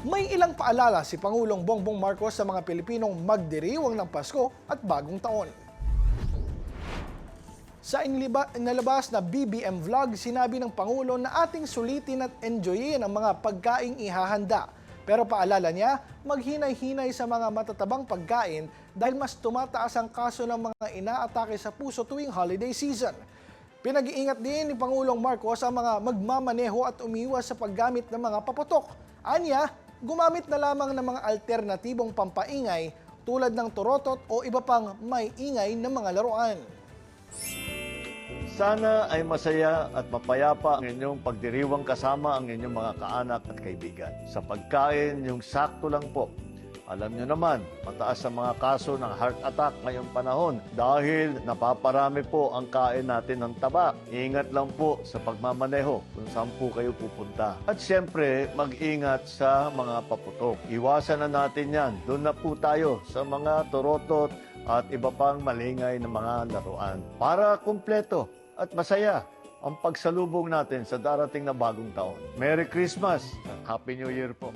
May ilang paalala si Pangulong Bongbong Marcos sa mga Pilipinong magdiriwang ng Pasko at Bagong Taon. Sa inilabas na BBM vlog, sinabi ng Pangulo na ating sulitin at enjoyin ang mga pagkaing ihahanda. Pero paalala niya, maghinay-hinay sa mga matatabang pagkain dahil mas tumataas ang kaso ng mga inaatake sa puso tuwing holiday season. Pinag-iingat din ni Pangulong Marcos ang mga magmamaneho at umiwas sa paggamit ng mga paputok. Anya, gumamit na lamang ng mga alternatibong pampaingay tulad ng turotot o iba pang may ingay na mga laruan. Sana ay masaya at mapayapa ang inyong pagdiriwang kasama ang inyong mga kaanak at kaibigan. Sa pagkain, yung sakto lang po. Alam nyo naman, mataas ang mga kaso ng heart attack ngayong panahon dahil napaparami po ang kain natin ng taba. Ingat lang po sa pagmamaneho kung saan po kayo pupunta. At siyempre, mag-ingat sa mga paputok. Iwasan na natin yan. Doon na po tayo sa mga turotot at iba pang malingay na mga laruan. Para kumpleto at masaya ang pagsalubong natin sa darating na bagong taon. Merry Christmas! Happy New Year po!